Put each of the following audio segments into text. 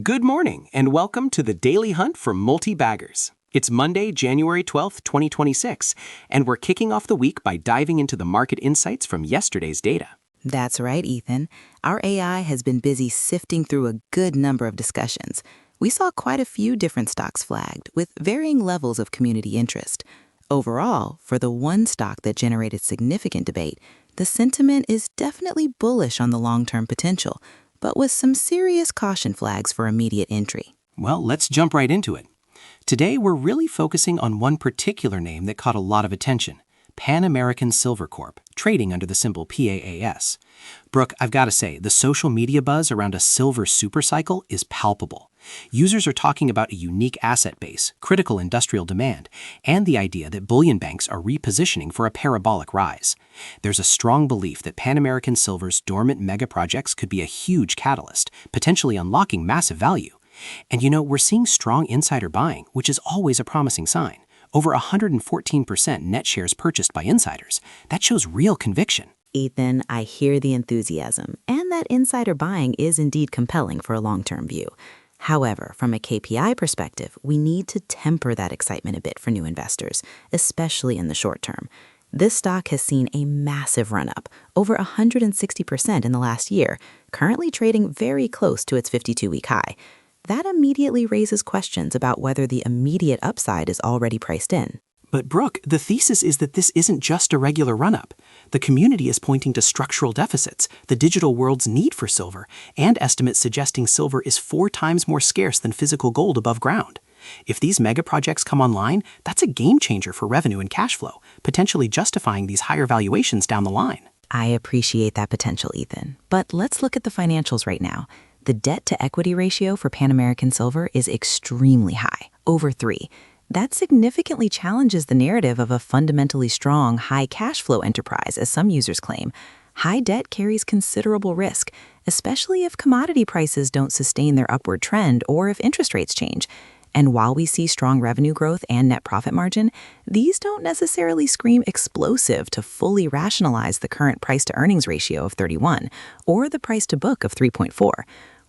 Good morning, and welcome to the Daily Hunt for Multi-Baggers. It's Monday, January 12th, 2026, and we're kicking off the week by diving into the market insights from yesterday's data. That's right, Ethan. Our AI has been busy sifting through a good number of discussions. We saw quite a few different stocks flagged, with varying levels of community interest. Overall, for the one stock that generated significant debate, the sentiment is definitely bullish on the long-term potential, but with some serious caution flags for immediate entry. Well, let's jump right into it. Today, we're really focusing on one particular name that caught a lot of attention: Pan American Silver Corp, trading under the symbol PAAS. Brooke, I've got to say, the social media buzz around a silver supercycle is palpable. Users are talking about a unique asset base, critical industrial demand, and the idea that bullion banks are repositioning for a parabolic rise. There's a strong belief that Pan American Silver's dormant mega projects could be a huge catalyst, potentially unlocking massive value. And we're seeing strong insider buying, which is always a promising sign. Over 114% net shares purchased by insiders. That shows real conviction. Ethan, I hear the enthusiasm, and that insider buying is indeed compelling for a long-term view. However, from a KPI perspective, we need to temper that excitement a bit for new investors, especially in the short term. This stock has seen a massive run-up, over 160% in the last year, currently trading very close to its 52-week high. That immediately raises questions about whether the immediate upside is already priced in. But Brooke, the thesis is that this isn't just a regular run-up. The community is pointing to structural deficits, the digital world's need for silver, and estimates suggesting silver is 4 times more scarce than physical gold above ground. If these mega projects come online, that's a game changer for revenue and cash flow, potentially justifying these higher valuations down the line. I appreciate that potential, Ethan. But let's look at the financials right now. The debt-to-equity ratio for Pan American Silver is extremely high, over 3. That significantly challenges the narrative of a fundamentally strong, high cash flow enterprise, as some users claim. High debt carries considerable risk, especially if commodity prices don't sustain their upward trend or if interest rates change. And while we see strong revenue growth and net profit margin, these don't necessarily scream explosive to fully rationalize the current price-to-earnings ratio of 31 or the price-to-book of 3.4.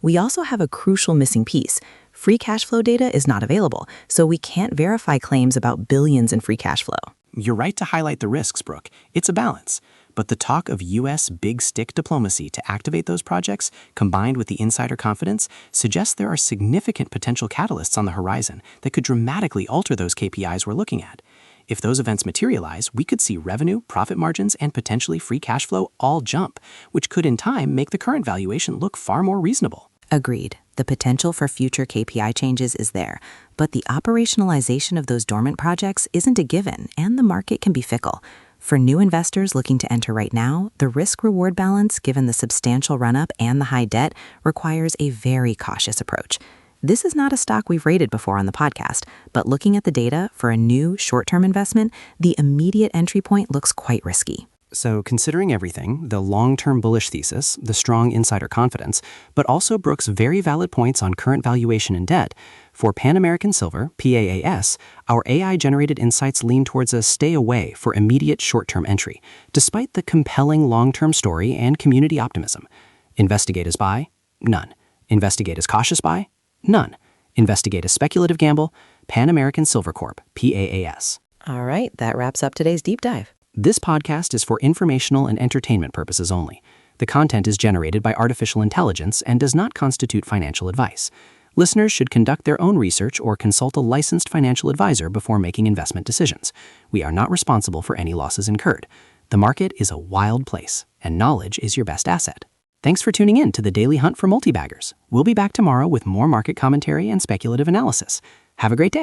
We also have a crucial missing piece. Free cash flow data is not available, so we can't verify claims about billions in free cash flow. You're right to highlight the risks, Brooke. It's a balance. But the talk of U.S. big stick diplomacy to activate those projects, combined with the insider confidence, suggests there are significant potential catalysts on the horizon that could dramatically alter those KPIs we're looking at. If those events materialize, we could see revenue, profit margins, and potentially free cash flow all jump, which could in time make the current valuation look far more reasonable. Agreed. The potential for future KPI changes is there, but the operationalization of those dormant projects isn't a given, and the market can be fickle. For new investors looking to enter right now, the risk-reward balance, given the substantial run-up and the high debt, requires a very cautious approach. This is not a stock we've rated before on the podcast, but looking at the data for a new short-term investment, the immediate entry point looks quite risky. So considering everything, the long-term bullish thesis, the strong insider confidence, but also Brooke's very valid points on current valuation and debt, for Pan American Silver, PAAS, our AI-generated insights lean towards a stay away for immediate short-term entry, despite the compelling long-term story and community optimism. Investigate as buy? None. Investigate as cautious buy? None. Investigate as speculative gamble? Pan American Silver Corp, PAAS. All right, that wraps up today's deep dive. This podcast is for informational and entertainment purposes only. The content is generated by artificial intelligence and does not constitute financial advice. Listeners should conduct their own research or consult a licensed financial advisor before making investment decisions. We are not responsible for any losses incurred. The market is a wild place, and knowledge is your best asset. Thanks for tuning in to the Daily Hunt for Multi-Baggers. We'll be back tomorrow with more market commentary and speculative analysis. Have a great day.